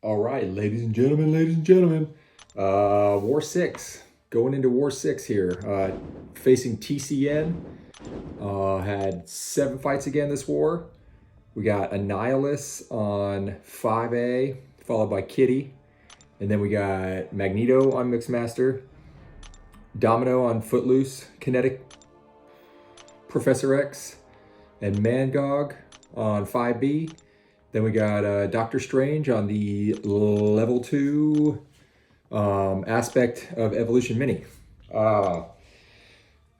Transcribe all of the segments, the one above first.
All right, ladies and gentlemen, War 6, going into War 6 here, facing TCN, had 7 fights again this war. We got Annihilus on 5A, followed by Kitty, and then we got Magneto on Mixmaster, Domino on Footloose, Kinetic, Professor X, and Mangog on 5B. Then we got Doctor Strange on the level 2 aspect of Evolution Mini.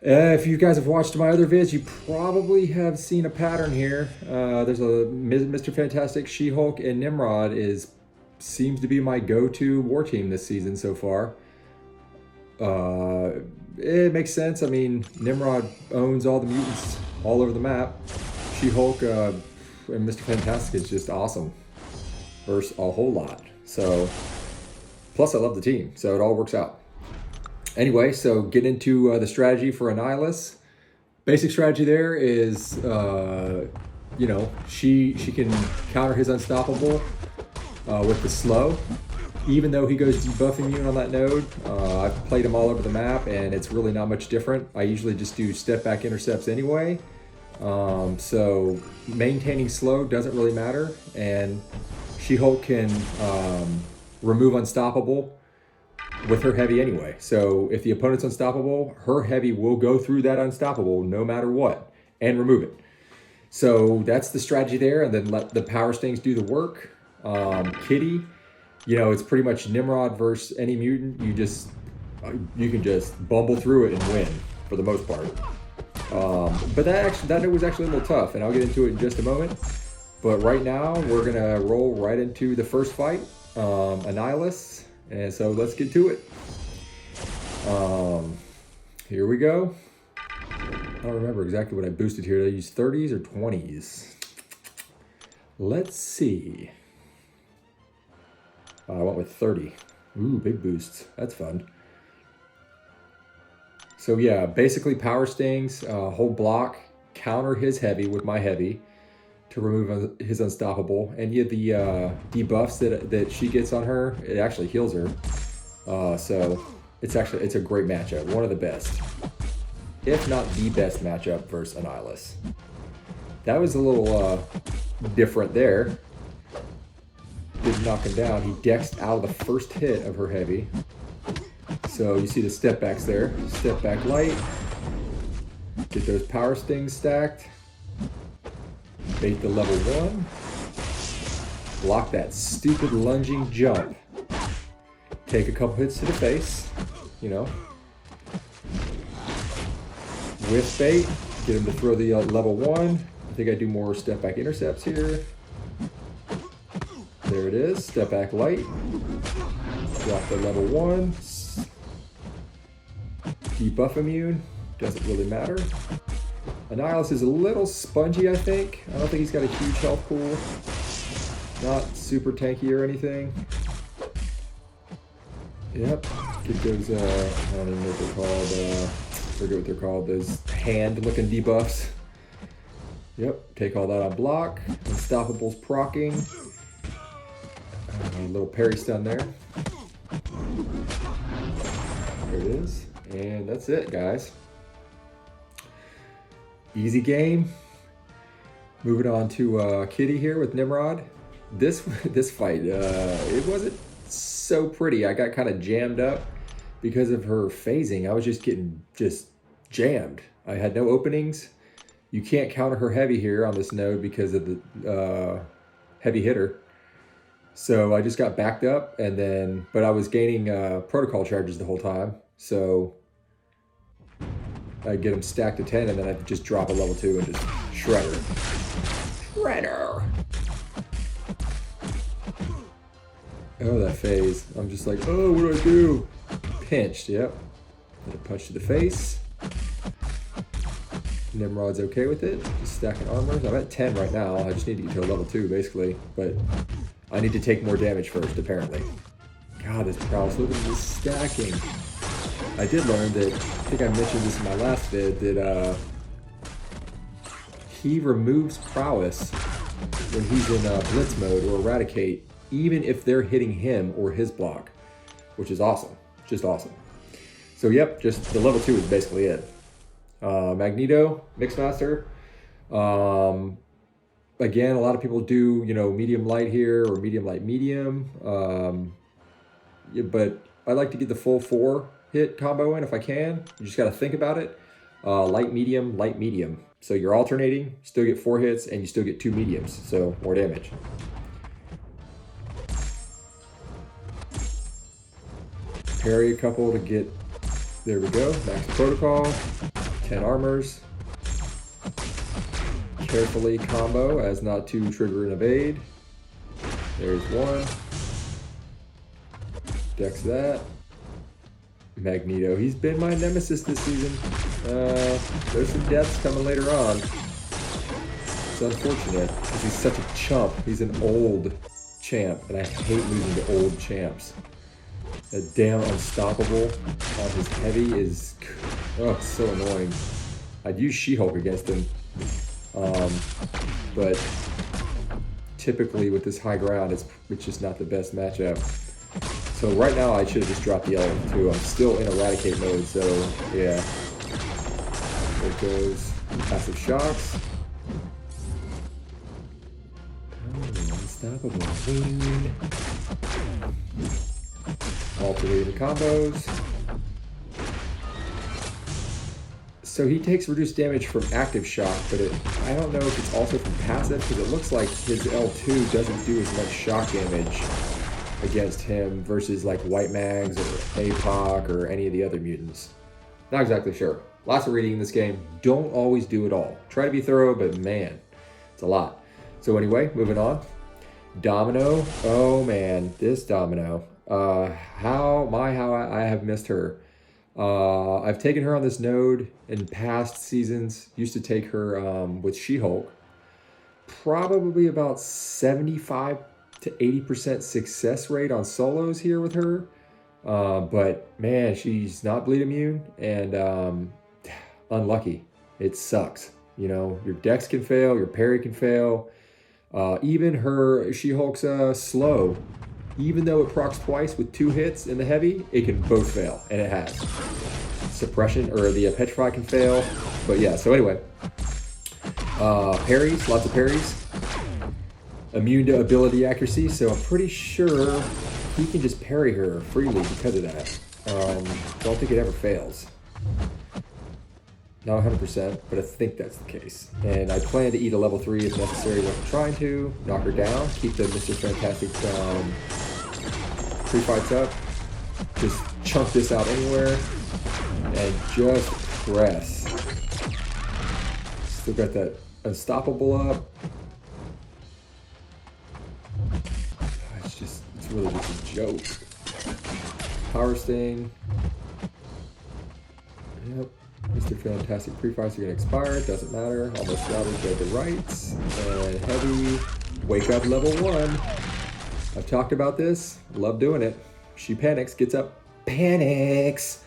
If you guys have watched my other vids, you probably have seen a pattern here. There's a Mr. Fantastic, She-Hulk, and Nimrod seems to be my go-to war team this season so far. It makes sense. I mean, Nimrod owns all the mutants all over the map. She-Hulk and Mr. Fantastic is just awesome versus a whole lot. So, plus I love the team, so it all works out. Anyway, so get into the strategy for Annihilus. Basic strategy there is, she can counter his unstoppable with the slow. Even though he goes debuff immune on that node, I've played him all over the map and it's really not much different. I usually just do step back intercepts anyway. So maintaining slow doesn't really matter, and She-Hulk can remove unstoppable with her heavy anyway. So if the opponent's unstoppable, her heavy will go through that unstoppable no matter what and remove it. So that's the strategy there, and then let the power stings do the work. Kitty, it's pretty much Nimrod versus any mutant. You can just bumble through it and win for the most part. But that was actually a little tough, and I'll get into it in just a moment. But right now, we're gonna roll right into the first fight, Annihilus, and so let's get to it. Here we go. I don't remember exactly what I boosted here. Did I use 30s or 20s? Let's see. I went with 30. Ooh, big boosts. That's fun. So yeah, basically power stings, hold block, counter his heavy with my heavy to remove his unstoppable. And yeah, the debuffs that she gets on her, it actually heals her. So it's a great matchup, one of the best, if not the best matchup versus Annihilus. That was a little different there. Didn't knock him down. He dexed out of the first hit of her heavy. So you see the step backs there. Step back light. Get those power stings stacked. Bait the level 1. Block that stupid lunging jump. Take a couple hits to the face. Whiff bait. Get him to throw the level 1. I think I do more step back intercepts here. There it is. Step back light. Drop the level 1. Debuff immune, doesn't really matter. Annihilus is a little spongy, I think. I don't think he's got a huge health pool. Not super tanky or anything. Yep, get those, I don't even know what they're called, I forget what they're called, those hand-looking debuffs. Yep, take all that on block. Unstoppable's proccing. A little parry stun there. There it is. And that's it, guys. Easy game. Moving on to Kitty here with Nimrod. This fight, it wasn't so pretty. I got kind of jammed up because of her phasing. I was just getting jammed. I had no openings. You can't counter her heavy here on this node because of the heavy hitter. So I just got backed up, but I was gaining protocol charges the whole time. So I get them stacked to 10, and then I just drop a level 2 and just shred her. Shredder! Oh, that phase. I'm just like, oh, what do I do? Pinched, yep. Get a punch to the face. Nimrod's okay with it. Just stacking armors. I'm at 10 right now. I just need to get to a level 2, basically. But I need to take more damage first, apparently. God, this prowess. Look at this stacking. I did learn that, I think I mentioned this in my last vid, that he removes prowess when he's in blitz mode or eradicate even if they're hitting him or his block, which is awesome. Just awesome. So yep, just the level 2 is basically it. Magneto, Mixmaster. Again, a lot of people do, you know, medium light here or medium light medium. Yeah, but I like to get the full 4 hit combo in if I can. You just got to think about it. Light, medium, light, medium. So you're alternating, still get 4 hits, and you still get 2 mediums, so more damage. Parry a couple to get, there we go, max protocol, 10 armors. Carefully combo as not to trigger and evade. There's 1. Dex that. Magneto, he's been my nemesis this season. There's some deaths coming later on. It's unfortunate because he's such a chump. He's an old champ, and I hate losing to old champs. That damn unstoppable on his heavy is, oh, it's so annoying. I'd use She-Hulk against him, but typically with this high ground, it's just not the best matchup. So right now I should have just dropped the L2. I'm still in eradicate mode, so yeah. There goes passive shocks. Oh, unstoppable. Alternating combos. So he takes reduced damage from active shock, but I don't know if it's also from passive, because it looks like his L2 doesn't do as much shock damage against him versus like White Mags or APOC or any of the other mutants. Not exactly sure. Lots of reading in this game. Don't always do it all. Try to be thorough, but man, it's a lot. So anyway, moving on. Domino. Oh man, this Domino. How I have missed her. I've taken her on this node in past seasons. Used to take her with She-Hulk. Probably about 75 to 80% success rate on solos here with her. But man, she's not bleed immune and unlucky. It sucks. You know, your dex can fail, your parry can fail. Even her She-Hulk's slow. Even though it procs twice with 2 hits in the heavy, it can both fail, and it has. Suppression, or the Petrify can fail. But yeah, so anyway. Parries, lots of parries. Immune to ability accuracy, so I'm pretty sure he can just parry her freely because of that. Don't think it ever fails. Not 100%, but I think that's the case. And I plan to eat a level 3 if necessary when I'm trying to. Knock her down, keep the Mr. Fantastic pre-fights up. Just chunk this out anywhere. And just press. Still got that unstoppable up. It's really just a joke. Power Sting. Yep. Mr. Fantastic pre-fights are going to expire. Doesn't matter. Almost routed dead to rights. And heavy. Wake up level 1. I've talked about this. Love doing it. She panics. Gets up. Panics.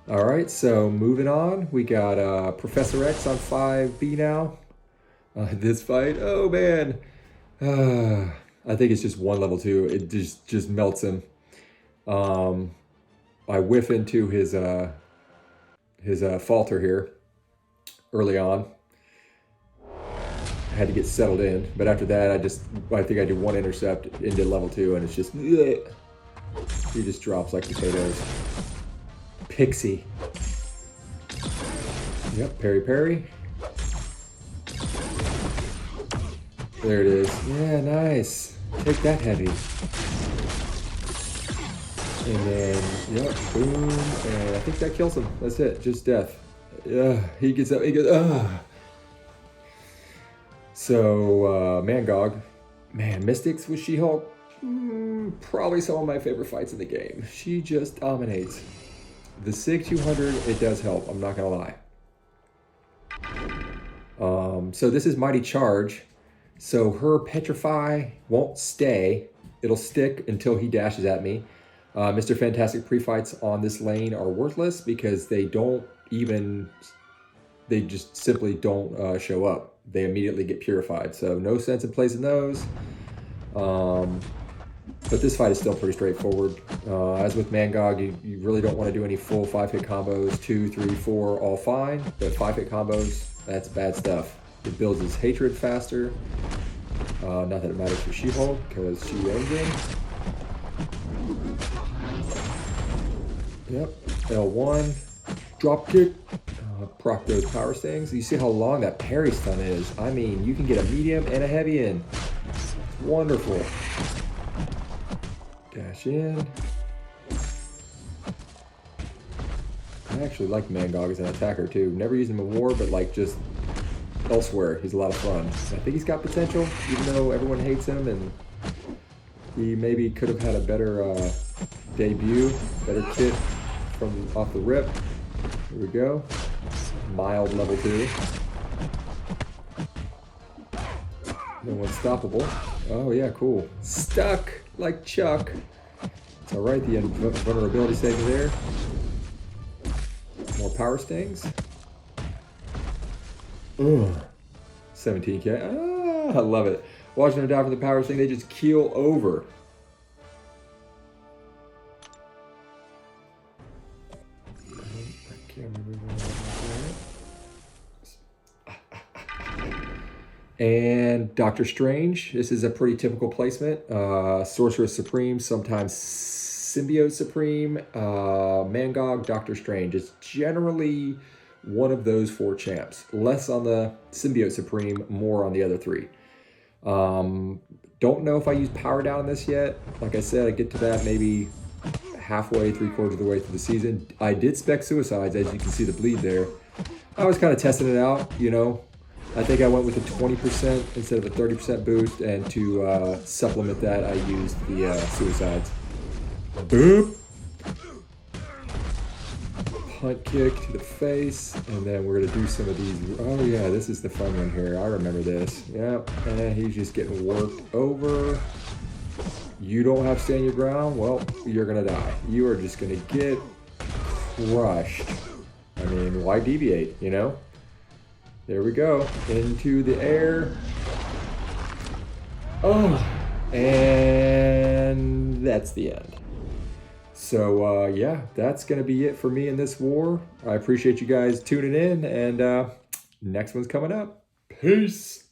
Alright, so moving on. We got Professor X on 5B now. This fight. Oh man. I think it's just 1 level 2. It just melts him. I whiff into his falter here early on. I had to get settled in, but after that I think I do 1 intercept into level 2 and it's just he just drops like potatoes. Pixie. Yep, parry. There it is. Yeah, nice. Take that heavy. And then, yep, boom, and I think that kills him. That's it, just death. He gets up, he goes, So, Mangog. Man, Mystics with She-Hulk, probably some of my favorite fights in the game. She just dominates. The SIG 200, it does help, I'm not gonna lie. So this is Mighty Charge. So her Petrify won't stay. It'll stick until he dashes at me. Mr. Fantastic pre-fights on this lane are worthless because they just simply don't show up. They immediately get purified. So no sense in placing those. But this fight is still pretty straightforward. As with Mangog, you really don't want to do any full 5-hit combos. 2, 3, 4, all fine. But 5-hit combos, that's bad stuff. It builds his hatred faster. Not that it matters for She-Hulk, because she owns him. Yep, L1, drop kick, proc those power stings. You see how long that parry stun is. I mean, you can get a medium and a heavy in. It's wonderful. Dash in. I actually like Mangog as an attacker too. Never used him in war, but like just elsewhere, he's a lot of fun. I think he's got potential, even though everyone hates him, and he maybe could have had a better debut, better kit from off the rip. Here we go. Mild level 2. No unstoppable. Oh yeah, cool. Stuck like Chuck. It's alright, the vulnerability saving there. More power stings. Ugh. 17k. Ah, I love it. Watching them die from the power sting, they just keel over. And Doctor Strange. This is a pretty typical placement. Sorcerer Supreme, sometimes Symbiote Supreme, Mangog, Doctor Strange. It's generally one of those 4 champs. Less on the Symbiote Supreme, more on the other 3. Don't know if I use Power Down on this yet. Like I said, I get to that maybe halfway, 3/4 of the way through the season. I did spec Suicides, as you can see the bleed there. I was kind of testing it out, you know. I think I went with a 20% instead of a 30% boost, and to supplement that, I used the Suicides. Boop! Punt kick to the face, and then we're going to do some of these. Oh yeah, this is the fun one here. I remember this. Yep, and he's just getting worked over. You don't have to stand your ground, well, you're going to die. You are just going to get crushed. I mean, why deviate, you know? There we go, into the air. Oh, and that's the end. So yeah, that's gonna be it for me in this war. I appreciate you guys tuning in, and next one's coming up. Peace.